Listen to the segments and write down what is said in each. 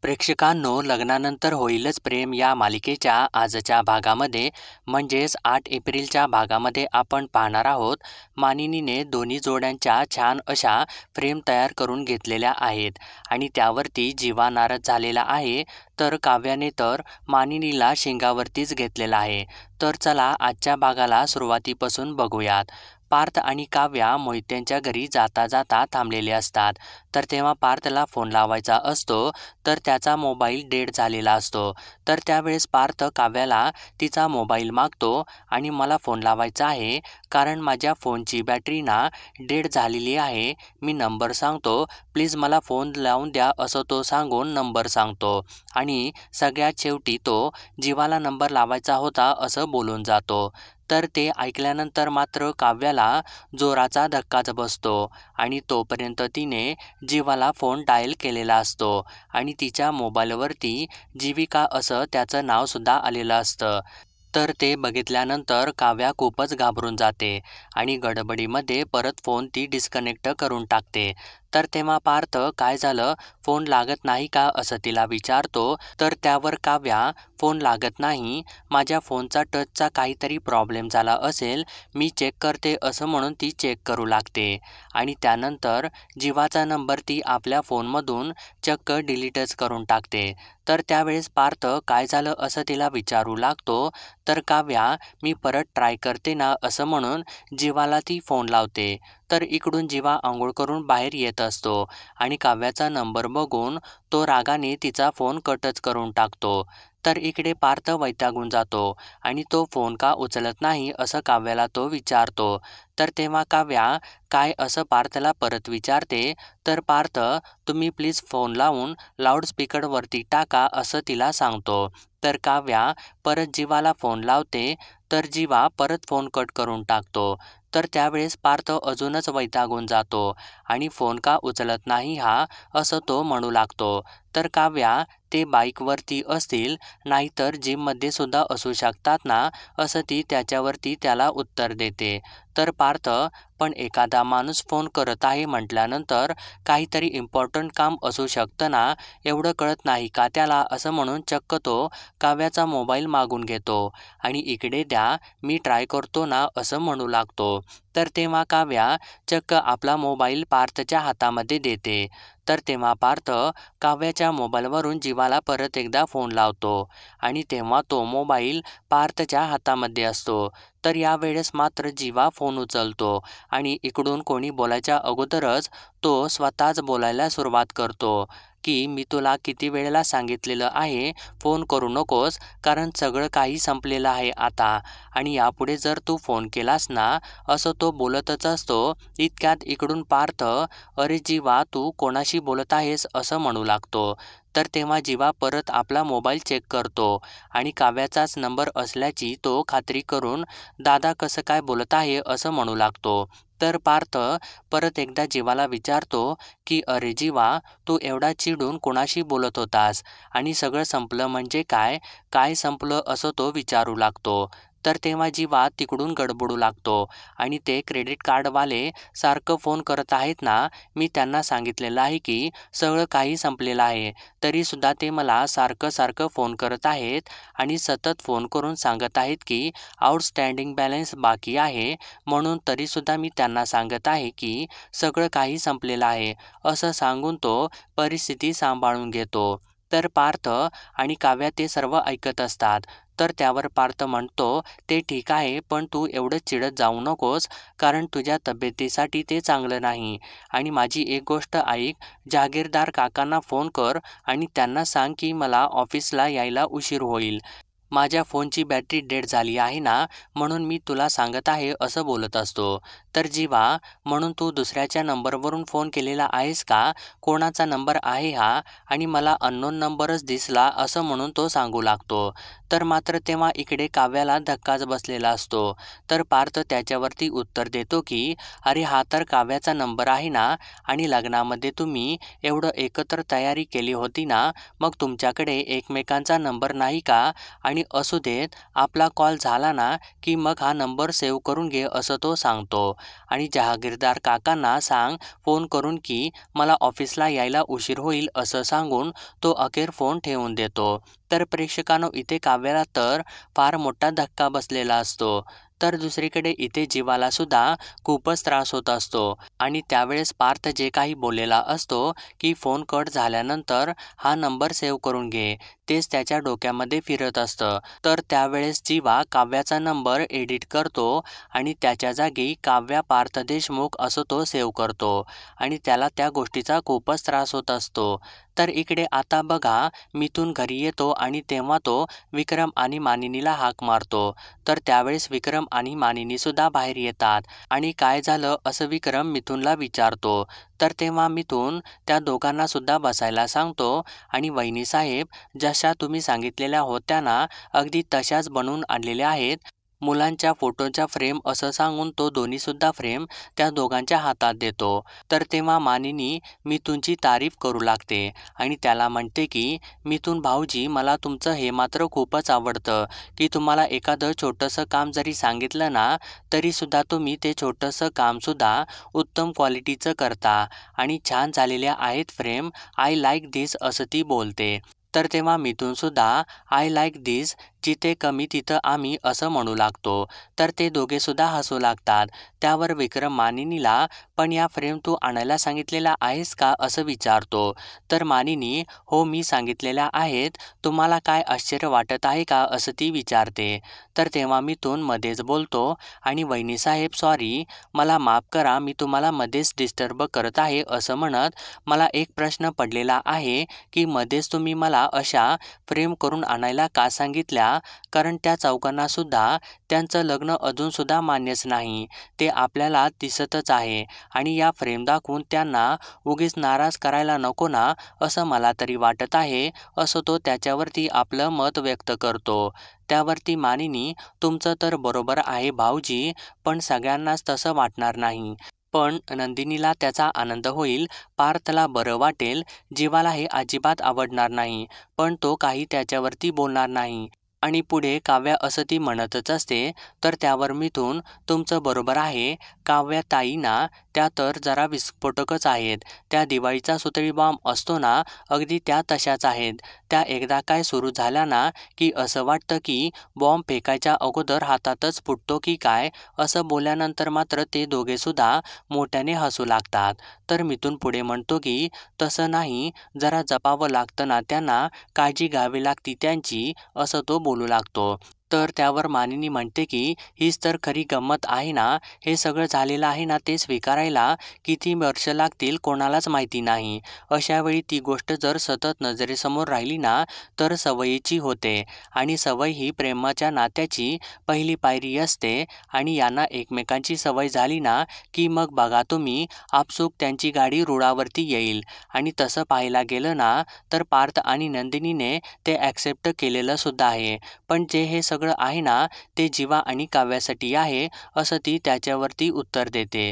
प्रेक्षकांनो, लग्नानंतर होईलच प्रेम या मालिकेच्या आजच्या भागामध्ये म्हणजेच 8 एप्रिलच्या भागामध्ये आपण पाहणार आहोत. मानिनीने दोन्ही जोड्यांच्या छान अशा फ्रेम तयार करून घेतलेल्या आहेत आणि त्यावरती जीवा नाराज झालेला आहे, तर काव्याने तर मानिनीला शेंगावरतीच घेतलेला आहे. तर चला आजच्या भागाला सुरुवातीपासून बघूयात. पार्थ आणि काव्या मोहित्यांच्या घरी जाता जाता थांबलेले असतात. तर तेव्हा पार्थला फोन लावायचा असतो, तर त्याचा मोबाईल डेड झालेला असतो. तर त्यावेळेस पार्थ काव्याला तिचा मोबाईल मागतो आणि मला फोन लावायचा आहे, कारण माझ्या फोनची बॅटरी ना डेड झालेली आहे. मी नंबर सांगतो, प्लीज मला फोन लावून द्या, असं तो सांगून नंबर सांगतो आणि सगळ्यात शेवटी तो जीवाला नंबर लावायचा होता असं बोलून जातो. तर ते ऐकल्यानंतर मात्र काव्याला जोराचा धक्काच बसतो आणि तोपर्यंत तिने जीवाला फोन डायल केलेला असतो आणि तिच्या मोबाईलवरती जीविका असं त्याचं नावसुद्धा आलेलं असतं. तर ते बघितल्यानंतर काव्या खूपच घाबरून जाते आणि गडबडीमध्ये परत फोन ती डिस्कनेक्ट करून टाकते. तर तेव्हा पार्थ काय झालं, फोन लागत नाही का असं तिला विचारतो. तर त्यावर काव्या, फोन लागत नाही, माझ्या फोनचा टचचा काहीतरी प्रॉब्लेम झाला असेल, मी चेक करते, असं म्हणून ती चेक करू लागते आणि त्यानंतर जीवाचा नंबर ती आपल्या फोनमधून चक्क डिलीटच करून टाकते. तर त्यावेळेस पार्थ काय झालं असं तिला विचारू लागतो. तर काव्या, मी परत ट्राय करते ना, असं म्हणून जीवाला ती फोन लावते. तर इकडून जीवा आंघोळ करून बाहेर येत असतो आणि काव्याचा नंबर बघून तो रागाने तिचा फोन कटच करून टाकतो. तर इकडे पार्थ वैतागून जातो आणि तो फोन का उचलत नाही असं काव्याला तो विचारतो. तर तेव्हा काव्या काय असं पार्थला परत विचारते. तर पार्थ, तुम्ही प्लीज फोन लावून लाऊडस्पीकरवरती टाका, असं तिला सांगतो. तर काव्या परत जीवाला फोन लावते, तर जीवा परत फोन कट करून टाकतो. तर त्यावेळेस पार्थ अजूनच वैतागून जातो आणि फोन का उचलत नाही हा, असं तो म्हणू लागतो. तर काव्या, ते बाईकवरती असतील, नाहीतर जिममध्ये सुद्धा असू शकतात ना, असं ती त्याच्यावरती त्याला उत्तर देते. तर पार्थ, पण एखादा माणूस फोन करत आहे म्हटल्यानंतर काहीतरी इम्पॉर्टंट काम असू शकतं ना, एवढं कळत नाही का त्याला, असं म्हणून चक्क तो काव्याचा मोबाईल मागून घेतो आणि इकडे द्या, मी ट्राय करतो ना, असं म्हणू लागतो. तर तेव्हा काव्या चक्क आपला मोबाईल पार्थच्या हातामध्ये देते. तर तेव्हा पार्थ काव्याच्या मोबाईलवरून जीवाला परत एकदा फोन लावतो आणि तेव्हा तो मोबाईल पार्थच्या हातामध्ये असतो. तर यावेळेस मात्र जीवा फोन उचलतो आणि इकडून कोणी बोलायच्या अगोदरच तो स्वतःच बोलायला सुरुवात करतो की मी तुला किती वेळेला सांगितलेलं आहे, फोन करू नकोस, कारण सगळं काही संपलेलं आहे आता आणि यापुढे जर तू फोन केलास ना, असं तो बोलतच असतो. इतक्यात इकडून पार्थ, अरे जीवा, तू कोणाशी बोलत आहेस, असं म्हणू लागतो. तर तेव्हा जीवा परत आपला मोबाईल चेक करतो आणि काव्याचाच नंबर असल्याची तो खात्री करून, दादा कसं काय बोलत आहे, असं म्हणू लागतो. तर पार्थ परत एकदा जीवाला विचारतो की अरे जीवा, तू एवढा चिडून कोणाशी बोलत होतास आणि सगळं संपलं म्हणजे काय, काय संपलं, असं तो विचारू लागतो. तर तेव्हा जीवा तिकडून गडबडू लागतो आणि ते क्रेडिट कार्डवाले सारखं फोन करत आहेत ना, मी त्यांना सांगितलेलं आहे की सगळं काही संपलेलं आहे, तरीसुद्धा ते मला सारखं सारखं फोन करत आहेत आणि सतत फोन करून सांगत आहेत की आउटस्टँडिंग बॅलन्स बाकी आहे, म्हणून तरीसुद्धा मी त्यांना सांगत आहे की सगळं काही संपलेलं आहे, असं सांगून तो परिस्थिती सांभाळून घेतो. तर पार्थ आणि काव्या ते सर्व ऐकत असतात. तर त्यावर पार्थ म्हणतो, ते ठीक आहे, पण तू एवढं चिडत जाऊ नकोस, कारण तुझ्या तब्येतीसाठी ते चांगलं नाही. आणि माझी एक गोष्ट ऐक, जहागीरदार काकांना फोन कर आणि त्यांना सांग की मला ऑफिसला यायला उशीर होईल. माझ्या फोनची बॅटरी डेड झाली आहे ना, म्हणून मी तुला सांगत आहे, असं बोलत असतो. तर जीवा, म्हणून तू दुसऱ्याच्या नंबरवरून फोन केलेला आहेस का, कोणाचा नंबर आहे हा, आणि मला अननोन नंबरच दिसला, असं म्हणून तो सांगू लागतो. तर मात्र तेव्हा इकडे काव्याला धक्काच बसलेला असतो. तर पार्थ त्याच्यावरती उत्तर देतो की अरे हा तर काव्याचा नंबर आहे ना, आणि लग्नामध्ये तुम्ही एवढं एकत्र तयारी केली होती ना, मग तुमच्याकडे एकमेकांचा नंबर नाही का, आणि मी असू देत, आपला कॉल झाला ना की मग हा नंबर सेव्ह करून घे असं तो सांगतो. आणि जहागीरदार काकांना सांग फोन करून की मला ऑफिसला यायला उशीर होईल असं सांगून तो अखेर फोन ठेवून देतो. तर प्रेक्षकांनो, इथे काव्याला तर फार मोठा धक्का बसलेला असतो. तर दुसरीकडे इथे जीवाला सुद्धा खूपच त्रास होत असतो. आणि त्यावेळेस पार्थ जे काही बोललेला असतो की फोन कट झाल्यानंतर हा नंबर सेव्ह करून घे, तेच त्याच्या डोक्यामध्ये फिरत असतं. तर त्यावेळेस जीवा काव्याचा नंबर एडिट करतो आणि त्याच्या जागी काव्या पार्थ देशमुख असं तो सेव्ह करतो आणि त्याला त्या गोष्टीचा खूपच त्रास होत असतो. तर इकडे आता बघा, मिथून घरी येतो आणि तेव्हा तो विक्रम आणि मानिनीला हाक मारतो. तर त्यावेळेस विक्रम आणि मानिनी सुद्धा बाहेर येतात आणि काय झालं असं विक्रम मिथूनला विचारतो. तर तेव्हा मिथून त्या दोघांना सुद्धा बसायला सांगतो आणि वहिनी साहेब, जशा तुम्ही सांगितलेल्या होत्या ना, अगदी तशाच बनवून आणलेल्या आहेत मुलांच्या फोटोच्या फ्रेम असं सांगून तो दोन्हीसुद्धा फ्रेम त्या दोघांच्या हातात देतो. तर तेव्हा मानिनी मिथूनची तारीफ करू लागते आणि त्याला म्हणते की मिथून भाऊजी, मला तुमचं हे मात्र खूपच आवडतं की तुम्हाला एखादं छोटंसं काम जरी सांगितलं ना तरीसुद्धा तुम्ही ते छोटंसं कामसुद्धा उत्तम क्वालिटीचं करता आणि छान झालेल्या आहेत फ्रेम, आय लाईक धिस असं ती बोलते. तर तेव्हा मिथूनसुद्धा आय लाईक धिस, जिथे कमी तिथं आम्ही असं म्हणू लागतो. तर ते दोघेसुद्धा हसू लागतात. त्यावर विक्रम मानिनीला, पण या फ्रेम तू आणायला सांगितलेला आहेस का असं विचारतो. तर मानिनी, हो मी सांगितलेल्या आहेत, तुम्हाला काय आश्चर्य वाटत आहे का असं ती विचारते. तर तेव्हा मिथून मध्येच बोलतो आणि वहिनीसाहेब सॉरी, मला माफ करा, मी तुम्हाला मध्येच डिस्टर्ब करत आहे असं म्हणत, मला एक प्रश्न पडलेला आहे की मध्येच तुम्ही मला अशा फ्रेम करून आणायला का सांगितल्या, कारण त्या चौघांनासुद्धा त्यांचं लग्न अजूनसुद्धा मान्यच नाही, ते आपल्याला दिसतच आहे आणि या फ्रेम दाखवून त्यांना उगीच नाराज करायला नको ना असं मला तरी वाटत आहे असं तो त्याच्यावरती आपलं मत व्यक्त करतो. त्यावरती मानिनी, तुमचं तर बरोबर आहे भाऊजी, पण सगळ्यांनाच तसं वाटणार नाही. पण नंदिनीला त्याचा आनंद होईल, पार्थला बरं वाटेल, जीवाला हे अजिबात आवडणार नाही, पण तो काही त्याच्यावरती बोलणार नाही. आणि पुढे काव्या असं ती म्हणतच असते. तर त्यावर मिथून, तुमचं बरोबर आहे, काव्या ताई ना त्या तर जरा विस्फोटकच आहेत. त्या दिवाळीचा सुतळी बॉम्ब असतो ना, अगदी त्या तशाच आहेत. त्या एकदा काय सुरू झाल्या ना की असं वाटतं की बॉम्ब फेकायच्या अगोदर हातातच फुटतो की काय, असं बोलल्यानंतर मात्र ते दोघेसुद्धा मोठ्याने हसू लागतात. तर मिथून पुढे म्हणतो की तसं नाही, जरा जपावं लागतं ना त्यांना, काळजी घ्यावी लागती त्यांची असं तो बोलू लागतो. तर त्यावर मानिनी म्हणते की हीच तर खरी गंमत आहे ना, हे सगळं झालेलं आहे ना ते स्वीकारायला किती वर्ष लागतील कोणालाच माहिती नाही. अशावेळी ती गोष्ट जर सतत नजरेसमोर राहिली ना तर सवयीची होते आणि सवय ही प्रेमाच्या नात्याची पहिली पायरी असते आणि यांना एकमेकांची सवय झाली ना की मग बघा तुम्ही, आपसूक त्यांची गाडी रुळावरती येईल. आणि तसं पाहायला गेलं ना तर पार्थ आणि नंदिनीने ते ॲक्सेप्ट केलेलं सुद्धा आहे, पण जे हे सगळं आहे ना ते जीवा आणि काव्यासाठी आहे असं ती त्याच्यावरती उत्तर देते.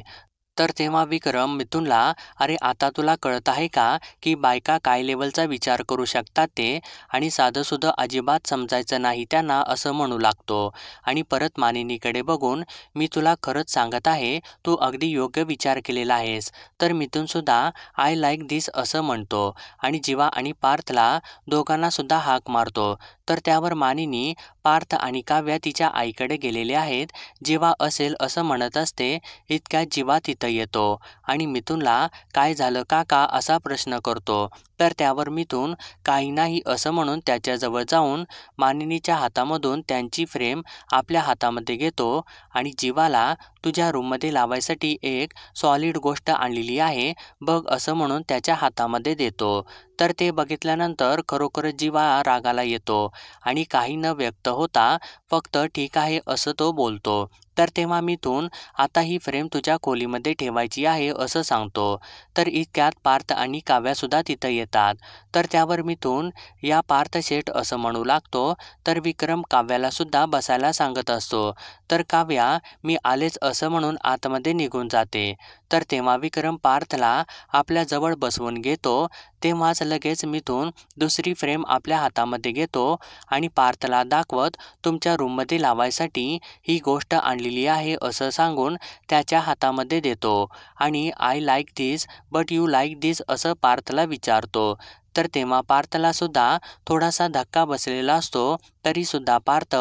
तर तेव्हा विक्रम मिथूनला, अरे आता तुला कळत आहे का की बायका काय लेवलचा विचार करू शकतात ते, आणि साधंसुधं अजिबात समजायचं नाही त्यांना असं म्हणू लागतो. आणि परत मानिनीकडे बघून, मी तुला खरंच सांगत आहे, तू अगदी योग्य विचार केलेला आहेस. तर मिथूनसुद्धा आय लाईक धिस असं म्हणतो आणि जीवा आणि पार्थला दोघांनासुद्धा हाक मारतो. तर त्यावर मानिनी, पार्थ आणि काव्या तिच्या आईकडे गेलेले आहेत, जीवा असेल असं म्हणत असते. इतक्यात जीवा तिथं येतो आणि मिथूनला, काय झालं काका असा प्रश्न करतो. तर त्यावर मिथून, काही नाही असं म्हणून त्याच्याजवळ जाऊन मानिनीच्या हातामधून त्यांची फ्रेम आपल्या हातामध्ये घेतो आणि जीवाला, तुझ्या रूममध्ये लावायसाठी एक सॉलिड गोष्ट आणलेली आहे बघ असं म्हणून त्याच्या हातामध्ये देतो. तर ते बघितल्यानंतर खरोखरच जीवा रागाला येतो आणि काही न व्यक्त होता फक्त ठीक आहे असं तो बोलतो. तर तेव्हा मिथून, आता ही फ्रेम तुझ्या खोलीमध्ये ठेवायची आहे असं सांगतो. तर इतक्यात पार्थ आणि काव्यासुद्धा तिथं येतात. तर त्यावर मिथून, या पार्थ शेठ असं म्हणू लागतो. तर विक्रम काव्यालासुद्धा बसायला सांगत असतो. तर काव्या, मी आलेच असं म्हणून आतमध्ये निघून जाते. तर तेव्हा विक्रम पार्थला आपल्याजवळ बसवून घेतो. तेव्हाच लगेच मिथून दुसरी फ्रेम आपल्या हातामध्ये घेतो आणि पार्थला दाखवत तुमच्या रूममध्ये लावायसाठी ही गोष्ट आणलेली आहे असं सांगून त्याच्या हातामध्ये देतो आणि I like this but you like this असं पार्थला विचारतो. तर तेव्हा पार्थला सुद्धा थोडासा धक्का बसलेला असतो. तरीसुद्धा पार्थ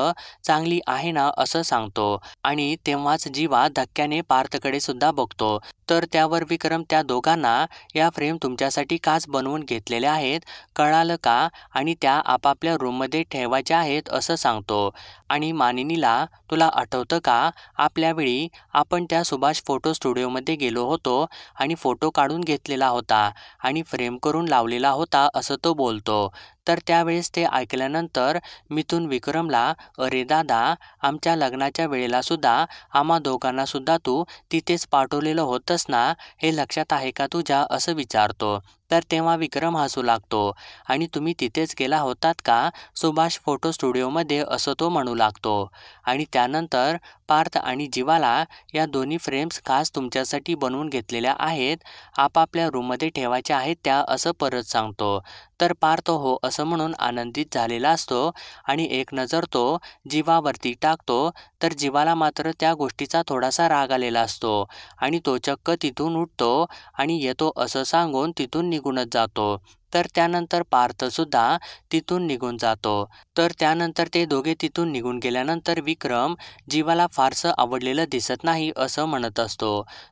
चांगली आहे ना असं सांगतो आणि तेव्हाच जीवा धक्क्याने पार्थकडे सुद्धा बघतो. तर त्यावर विक्रम त्या दोघांना या फ्रेम तुमच्यासाठी काच बनवून घेतलेल्या आहेत कळालं का आणि त्या आपापल्या रूममध्ये ठेवायच्या आहेत असं सांगतो. आणि मानिनीला तुला आठवतं का आपल्या वेळी आपण त्या सुभाष फोटो स्टुडिओमध्ये गेलो होतो आणि फोटो काढून घेतलेला होता आणि फ्रेम करून लावलेला होता असं तो बोलतो. तर त्यावेळेस ते ऐकल्यानंतर मिथून विक्रमला अरे दादा आमच्या लग्नाच्या वेळेला सुद्धा आम्हा दोघांना सुद्धा तू तिथेच पाठवलेलं होतंस ना हे लक्षात आहे का तुझ्या असं विचारतो. तर तेव्हा विक्रम हसू लागतो आणि तुम्ही तिथेच गेला होतात का सुभाष फोटो स्टुडिओमध्ये असं तो म्हणू लागतो. आणि त्यानंतर पार्थ आणि जीवाला या दोन्ही फ्रेम्स खास तुमच्यासाठी बनवून घेतलेल्या आहेत आपापल्या रूममध्ये ठेवायच्या आहेत त्या असं परत सांगतो. तर पार्थ हो असं म्हणून आनंदित झालेला असतो आणि एक नजर तो जीवावरती टाकतो. तर जीवाला मात्र त्या गोष्टीचा थोडासा राग आलेला असतो आणि तो चक्क तिथून उठतो आणि येतो असं सांगून तिथून निघूनच जातो. तर त्यानंतर पार्थसुद्धा तिथून निघून जातो. तर त्यानंतर ते दोघे तिथून निघून गेल्यानंतर विक्रम जीवाला फारसं आवडलेलं दिसत नाही असं म्हणत असतो.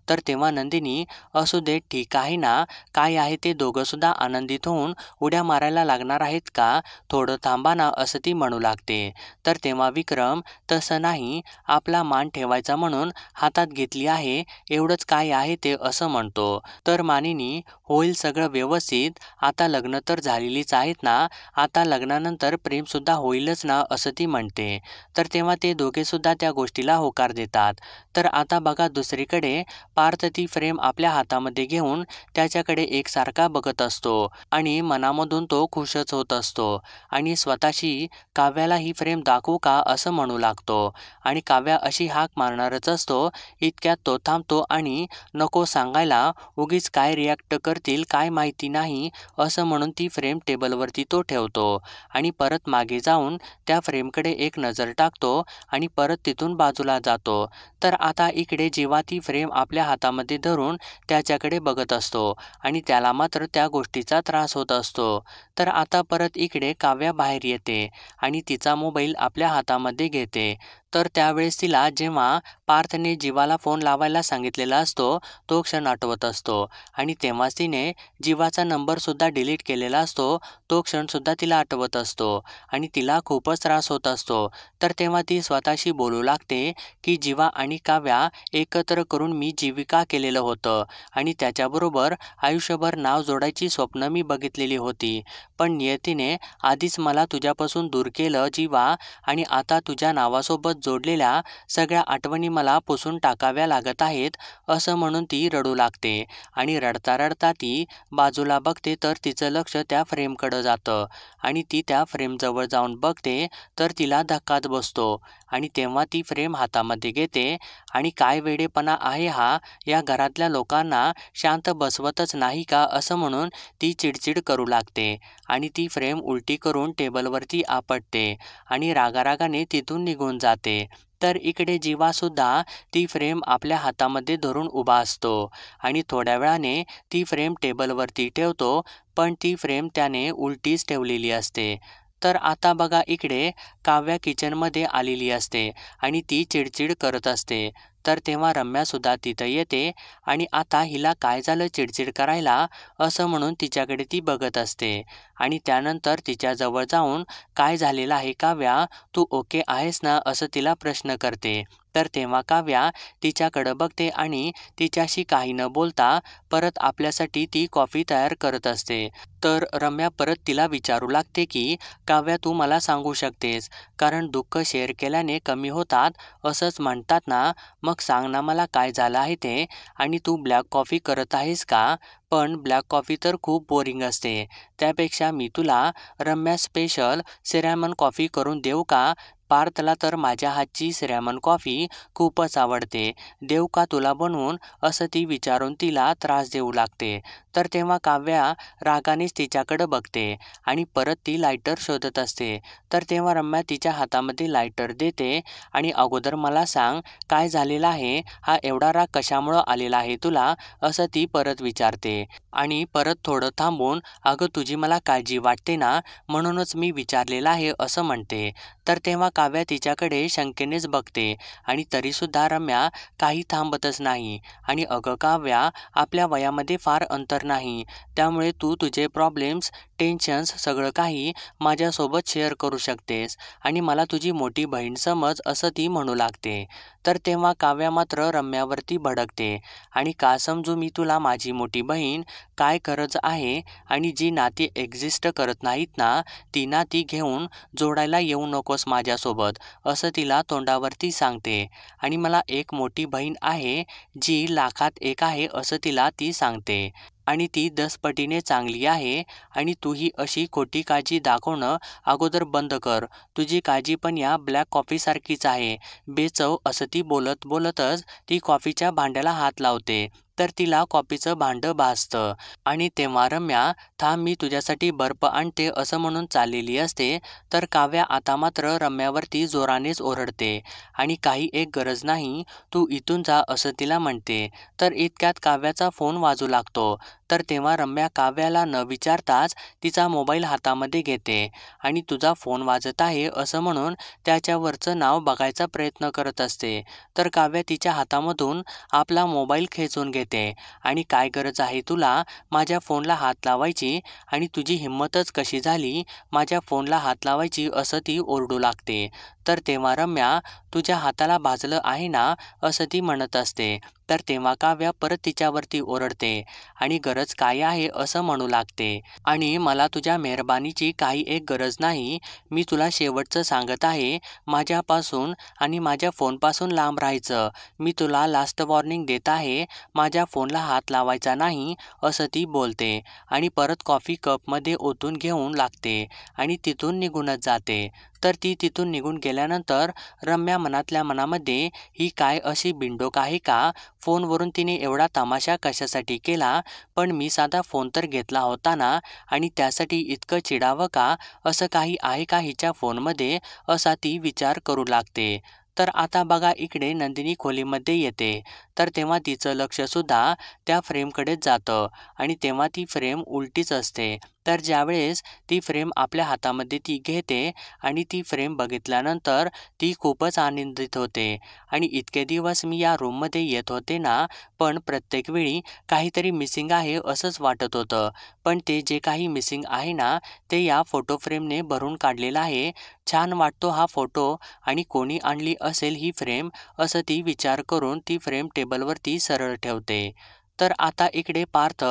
तर तेव्हा नंदिनी असू दे ठीक आहे ना काय आहे ते दोघंसुद्धा आनंदित होऊन उड्या मारायला लागणार आहेत का थोडं थांबा ना असं ती म्हणू लागते. तर तेव्हा विक्रम तसं नाही आपला मान ठेवायचा म्हणून हातात घेतली आहे एवढंच काय आहे ते असं म्हणतो. तर मानिनी होईल सगळं व्यवस्थित आता लग्न तर झालेलीच आहेत ना आता लग्नानंतर प्रेमसुद्धा होईलच ना असं ती म्हणते. तर तेव्हा ते दोघेसुद्धा त्या गोष्टीला होकार देतात. तर आता बघा दुसरीकडे पार्थ ती फ्रेम आपल्या हातामध्ये घेऊन त्याच्याकडे एकसारखा बघत असतो आणि मनामधून तो खुशच होत असतो आणि स्वतःशी काव्याला ही फ्रेम दाखवू का असं म्हणू लागतो आणि काव्या अशी हाक मारणारच असतो. इतक्यात तो थांबतो आणि नको सांगायला उगीच काय रिॲक्ट करतील काय माहिती नाही असं म्हणून ती फ्रेम टेबलवरती तो ठेवतो आणि परत मागे जाऊन त्या फ्रेमकडे एक नजर टाकतो आणि परत तिथून बाजूला जातो. तर आता इकडे जेव्हा ती फ्रेम आपल्या हातामध्ये धरून त्याच्याकडे बघत असतो आणि त्याला मात्र त्या गोष्टीचा त्रास होत असतो. तर आता परत इकडे काव्या बाहेर येते आणि तिचा मोबाईल आपल्या हातामध्ये घेते. तर त्यावेळेस तिला जेव्हा पार्थने जीवाला फोन लावायला सांगितलेला असतो तो क्षण आठवत असतो आणि तेव्हाच तिने जीवाचा नंबरसुद्धा डिलीट केलेला असतो तो क्षणसुद्धा तिला आठवत असतो आणि तिला खूपच त्रास होत असतो. तर तेव्हा ती स्वतःशी बोलू लागते की जीवा आणि काव्या एकत्र करून मी जीविका केलेलं होतं आणि त्याच्याबरोबर आयुष्यभर नाव जोडायची स्वप्न मी बघितलेली होती पण नियतीने आधीच मला तुझ्यापासून दूर केलं जीवा आणि आता तुझ्या नावासोबत जोडलेल्या सगळ्या आठवणी मला पुसून टाकाव्या लागत आहेत असं म्हणून ती रडू लागते आणि रडता रडता ती बाजूला बघते तर तिचं लक्ष त्या फ्रेमकडं जातं आणि ती त्या फ्रेमजवळ जाऊन बघते तर तिला धक्काच बसतो आणि तेव्हा ती फ्रेम हातामध्ये घेते आणि काय वेडेपणा आहे हा या घरातल्या लोकांना शांत बसवतच नाही का असं म्हणून ती चिडचिड करू लागते आणि ती फ्रेम उलटी करून टेबलवरती आपटते आणि रागारागाने तिथून निघून जाते. तर इकडे जीवासुद्धा ती फ्रेम आपल्या हातामध्ये धरून उभा असतो आणि थोड्या वेळाने ती फ्रेम टेबलवरती ठेवतो पण ती फ्रेम त्याने उलटीच ठेवलेली असते. तर आता बघा इकडे काव्या किचनमध्ये आलेली असते आणि ती चिडचिड करत असते. तर तेव्हा रम्यासुद्धा तिथं येते आणि आता हिला काय झालं चिडचिड करायला असं म्हणून तिच्याकडे ती बघत असते आणि त्यानंतर तिच्याजवळ जाऊन काय झालेलं आहे काव्या तू ओके आहेस ना असं तिला प्रश्न करते. तर तेव्हा काव्या तिच्याकडं बघते आणि तिच्याशी काही न बोलता परत आपल्यासाठी ती कॉफी तयार करत असते. तर रम्या परत तिला विचारू लागते की काव्या तू मला सांगू शकतेस कारण दुःख शेअर केल्याने कमी होतात असंच म्हणतात ना मग सांग ना मला काय झालं आहे ते आणि तू ब्लॅक कॉफी करत आहेस का पण ब्लॅक कॉफी तर खूप बोरिंग असते त्यापेक्षा मी तुला रम्या स्पेशल सिरॅमन कॉफी करून देऊ का पार्थला तर माझ्या हातची श्रॅमन कॉफी खूपच आवडते. देऊ का तुला बनवून, असं ती विचारून तिला त्रास देऊ लागते. तर तेव्हा काव्या रागानेच तिच्याकडं बघते आणि परत ती लायटर शोधत असते. तर तेव्हा रम्या तिच्या हातामध्ये लायटर देते आणि अगोदर मला सांग, काय झालेलं आहे, हा एवढा राग कशामुळं आलेला आहे तुला, असं ती परत विचारते. आणि परत थोडं थांबून, अगं तुझी मला काळजी वाटते ना, म्हणूनच मी विचारलेलं आहे, असं म्हणते. तर तेव्हा काव्या तिच्याकडे शंकेनेच बघते आणि तरीसुद्धा रम्या काही थांबतच नाही. आणि अगं काव्या, आपल्या वयामध्ये फार अंतर नाही, त्यामुळे तू तुझे प्रॉब्लेम्स, टेन्शन्स सगळं काही माझ्यासोबत शेअर करू शकतेस आणि मला तुझी मोठी बहीण समज, असं ती म्हणू लागते. तर तेव्हा काव्या मात्र रम्यावरती भडकते आणि का समजू मी तुला माझी मोठी बहीण, काय गरज आहे, आणि जी नाती एक्झिस्ट करत नाहीत ना, ती नाती घेऊन जोडायला येऊ नकोस माझ्यासोबत, असं तिला तोंडावरती सांगते. आणि मला एक मोठी बहीण आहे जी लाखात एक आहे, असं तिला ती सांगते. आणि ती 10 पटीने चांगली आहे. आणि तू ही अशी खोटी काळजी दाखवणं अगोदर बंद कर. तुझी काळजी पण या ब्लॅक कॉफीसारखीच आहे, बेचव, असं ती बोलत बोलतच ती कॉफीच्या भांड्याला हात लावते. तर तिला कॉफीचं भांडं भासतं. आणि तेव्हा रम्या, थांब मी तुझ्यासाठी बर्फ आणते, असं म्हणून चाललेली असते. तर काव्या आता मात्र रम्यावरती जोरानेच ओरडते आणि काही एक गरज नाही, तू इथून जा, असं तिला म्हणते. तर इतक्यात काव्याचा फोन वाजू लागतो. तर तेव्हा रम्या काव्याला न विचारताच तिचा मोबाईल हातामध्ये घेते आणि तुझा फोन वाजत आहे, असं म्हणून त्याच्यावरचं नाव बघायचा प्रयत्न करत असते. तर काव्या तिच्या हातामधून आपला मोबाईल खेचून घेते आणि काय गरज आहे तुला माझ्या फोनला हात लावायची, आणि तुझी हिंमतच कशी झाली माझ्या फोनला हात लावायची, असं ती ओरडू लागते. तर तेव्हा रम्या, तुझ्या हाताला भाजलं आहे ना, असं ती म्हणत असते. तर तेव्हा काव्या परत तिच्यावरती ओरडते आणि गरज काय आहे, असं म्हणू लागते. आणि मला तुझ्या मेहरबानीची काही एक गरज नाही. मी तुला शेवटचं सांगत आहे, माझ्यापासून आणि माझ्या फोनपासून लांब राहायचं. मी तुला लास्ट वॉर्निंग देत आहे, माझ्या फोनला हात लावायचा नाही, असं ती बोलते. आणि परत कॉफी कपमध्ये ओतून घेऊन लागते आणि तिथून निघूनच जाते. तर ती तिथून निघून गेल्यानंतर रम्या मनातल्या मनामध्ये, ही काय अशी बिनडोक आहे का, फोनवरून तिने एवढा तमाशा कशासाठी केला, पण मी साधा फोन तर घेतला होता ना, आणि त्यासाठी इतकं चिडावं का, असं काही आहे का हिच्या फोनमध्ये, असा ती विचार करू लागते. तर आता बघा इकडे नंदिनी खोलीमध्ये येते. तर तेव्हा तिचं लक्षसुद्धा त्या फ्रेमकडेच जातं आणि तेव्हा ती फ्रेम उलटीच असते. तर ज्यावेळेस ती फ्रेम आपल्या हातामध्ये ती घेते आणि ती फ्रेम बघितल्यानंतर ती खूपच आनंदित होते. आणि इतके दिवस मी या रूममध्ये येत होते ना, पण प्रत्येक वेळी काहीतरी मिसिंग आहे असंच वाटत होतं. पण ते जे काही मिसिंग आहे ना, ते या फोटो फ्रेमने भरून काढलेलं आहे. छान वाटतो हा फोटो, आणि कोणी आणली असेल ही फ्रेम, असं ती विचार करून ती फ्रेम टेबलवरती सरळ ठेवते. तर आता इकडे पार्थ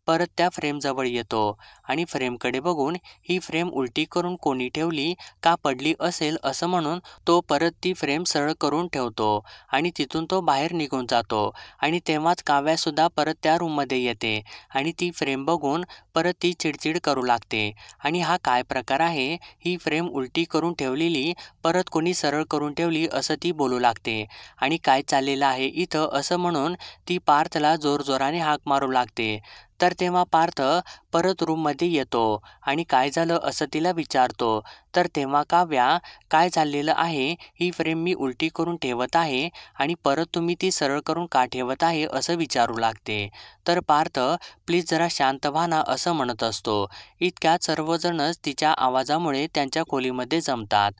परत त्या फ्रेमजवळ येतो आणि फ्रेमकडे बघून, ही फ्रेम उलटी करून कोणी ठेवली का, पडली असेल, असं म्हणून तो परत ती फ्रेम सरळ करून ठेवतो आणि तिथून तो बाहेर निघून जातो. आणि तेव्हाच काव्यासुद्धा परत त्या रूममध्ये येते आणि ती फ्रेम बघून परत ती चिडचिड करू लागते. आणि हा काय प्रकार आहे, ही फ्रेम उलटी करून ठेवलेली परत कोणी सरळ करून ठेवली, असं ती बोलू लागते. आणि काय चाललेलं आहे इथं, असं म्हणून ती पार्थला जोरजोराने हाक मारू लागते. तर तेव्हा पार्थ परत रूममध्ये येतो आणि काय झालं, असं तिला विचारतो. तर तेव्हा काव्या, काय झालेलं आहे, ही फ्रेम मी उलटी करून ठेवत आहे आणि परत तुम्ही ती सरळ करून का ठेवत आहे, असं विचारू लागते. तर पार्थ, प्लीज जरा शांत व्हा ना, असं म्हणत असतो. इतक्यात सर्वजणच तिच्या आवाजामुळे त्यांच्या खोलीमध्ये जमतात.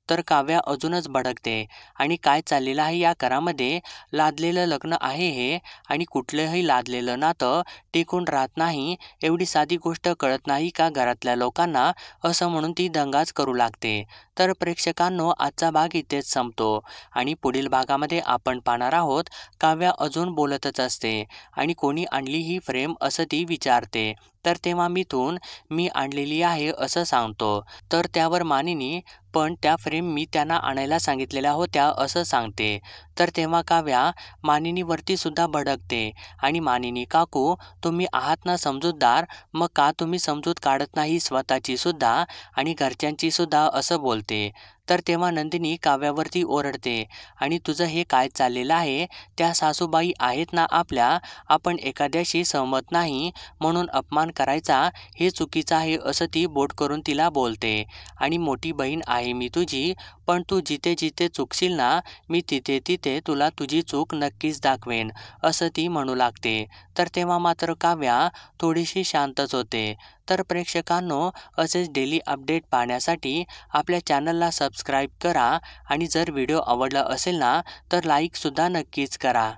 तर काव्या अजूनच भडकते आणि काय चाललेलं आहे या घरामध्ये, लादलेलं लग्न आहे हे, आणि कुठलंही लादलेलं नातं टिकून राहत नाही, एवढी साधी गोष्ट कळत नाही का घरातल्या लोकांना, असं म्हणून ती दंगाच करू लागते. तर प्रेक्षकांनो, आजचा भाग इथेच संपतो आणि पुढील भागामध्ये आपण पाहणार आहोत, काव्या अजून बोलतच असते आणि कोणी आणली ही फ्रेम, असं ती विचारते. तर तेव्हा मिथून, मी आणलेली आहे, असं सांगतो. तर त्यावर मानिनी, पण त्या फ्रेम मी त्यांना आणायला सांगितलेल्या होत्या, असं सांगते. तर तेव्हा काव्या मानिनीवरती सुद्धा भडकते आणि मानिनी काकू, तुम्ही आहात ना समजूतदार, मग का तुम्ही समजूत काढत नाही स्वतःची सुद्धा आणि घरच्यांची सुद्धा, असं बोलते. तर तेव्हा नंदिनी काव्यावरती ओरडते आणि तुझं हे काय चाललेलं आहे, त्या सासूबाई आहेत ना आपल्या, आपण एखाद्याशी सहमत नाही म्हणून अपमान करायचा हे चुकीचं आहे असं ती बोट करून तिला बोलते. आणि मोठी बहीण आहे मी तुझी, पण तू जिथे जिथे चुकशील ना, मी तिथे तिथे तुला तुझी चूक नक्कीच दाखवेन असं ती म्हणू लागते. तर तेव्हा मात्र काव्या थोडीशी शांतच होते. तर प्रेक्षकांनो, असेच डेली अपडेट पाहण्यासाठी आपल्या चॅनलला सबस्क्राईब करा आणि जर व्हिडिओ आवडला असेल ना, तर लाईकसुद्धा नक्कीच करा.